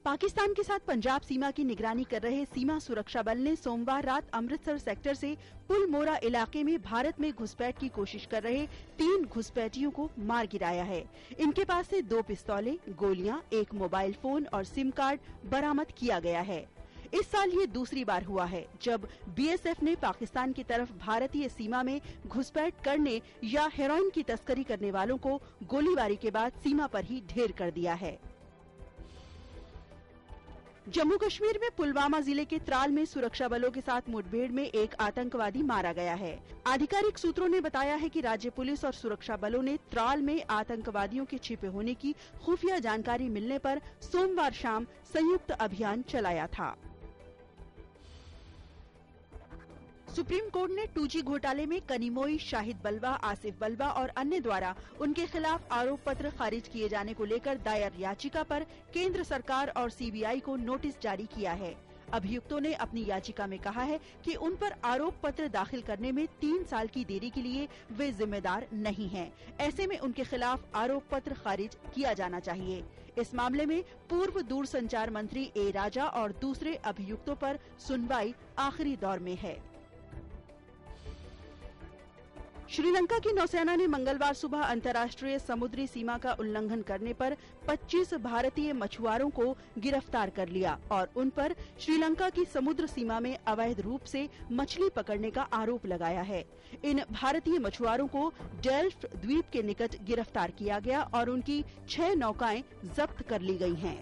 पाकिस्तान के साथ पंजाब सीमा की निगरानी कर रहे सीमा सुरक्षा बल ने सोमवार रात अमृतसर सेक्टर से पुलमोरा इलाके में भारत में घुसपैठ की कोशिश कर रहे 3 घुसपैठियों को मार गिराया है। इनके पास से 2 पिस्तौलें, गोलियां, 1 मोबाइल फोन और सिम कार्ड बरामद किया गया है। इस साल ये दूसरी बार हुआ है जब बीएसएफ ने पाकिस्तान की तरफ भारतीय सीमा में घुसपैठ करने या हेरोइन की तस्करी करने वालों को गोलीबारी के बाद सीमा पर ही ढेर कर दिया है। जम्मू कश्मीर में पुलवामा जिले के त्राल में सुरक्षा बलों के साथ मुठभेड़ में एक आतंकवादी मारा गया है। आधिकारिक सूत्रों ने बताया है कि राज्य पुलिस और सुरक्षा बलों ने त्राल में आतंकवादियों के छिपे होने की खुफिया जानकारी मिलने पर सोमवार शाम संयुक्त अभियान चलाया था। सुप्रीम कोर्ट ने 2G घोटाले में कनिमोई, शाहिद बलवा, आसिफ बलवा और अन्य द्वारा उनके खिलाफ आरोप पत्र खारिज किए जाने को लेकर दायर याचिका पर केंद्र सरकार और सीबीआई को नोटिस जारी किया है। अभियुक्तों ने अपनी याचिका में कहा है कि उन पर आरोप पत्र दाखिल करने में 3 साल की देरी के लिए वे जिम्मेदार नहीं हैं। ऐसे में उनके खिलाफ आरोप पत्र खारिज किया जाना चाहिए। इस मामले में पूर्व दूरसंचार मंत्री ए राजा और दूसरे अभियुक्तों पर सुनवाई आखिरी दौर में है। श्रीलंका की नौसेना ने मंगलवार सुबह अंतर्राष्ट्रीय समुद्री सीमा का उल्लंघन करने पर 25 भारतीय मछुआरों को गिरफ्तार कर लिया और उन पर श्रीलंका की समुद्र सीमा में अवैध रूप से मछली पकड़ने का आरोप लगाया है। इन भारतीय मछुआरों को डेल्फ्ट द्वीप के निकट गिरफ्तार किया गया और उनकी 6 नौकाएं जब्त कर ली गई हैं।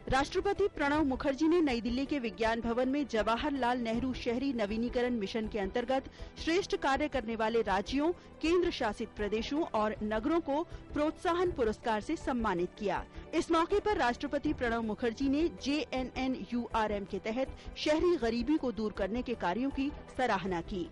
राष्ट्रपति प्रणब मुखर्जी ने नई दिल्ली के विज्ञान भवन में जवाहरलाल नेहरू शहरी नवीनीकरण मिशन के अंतर्गत श्रेष्ठ कार्य करने वाले राज्यों, केंद्र शासित प्रदेशों और नगरों को प्रोत्साहन पुरस्कार से सम्मानित किया। इस मौके पर राष्ट्रपति प्रणब मुखर्जी ने JNNURM के तहत शहरी गरीबी को दूर करने के कार्यों की सराहना की।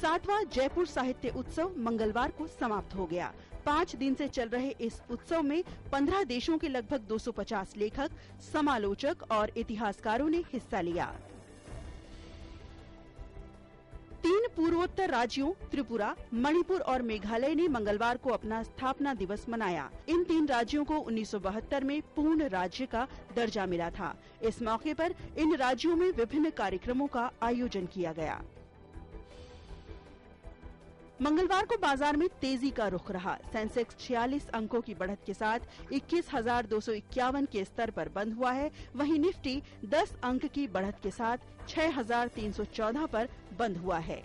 7वां जयपुर साहित्य उत्सव मंगलवार को समाप्त हो गया। 5 दिन से चल रहे इस उत्सव में 15 देशों के लगभग 250 लेखक, समालोचक और इतिहासकारों ने हिस्सा लिया। 3 पूर्वोत्तर राज्यों त्रिपुरा, मणिपुर और मेघालय ने मंगलवार को अपना स्थापना दिवस मनाया। इन 3 राज्यों को 1972 में पूर्ण राज्य का दर्जा मिला था। इस मौके पर इन राज्यों में विभिन्न कार्यक्रमों का आयोजन किया गया। मंगलवार को बाजार में तेजी का रुख रहा। सेंसेक्स 46 अंकों की बढ़त के साथ 21,251 के स्तर पर बंद हुआ है। वहीं निफ्टी 10 अंक की बढ़त के साथ 6,314 पर बंद हुआ है।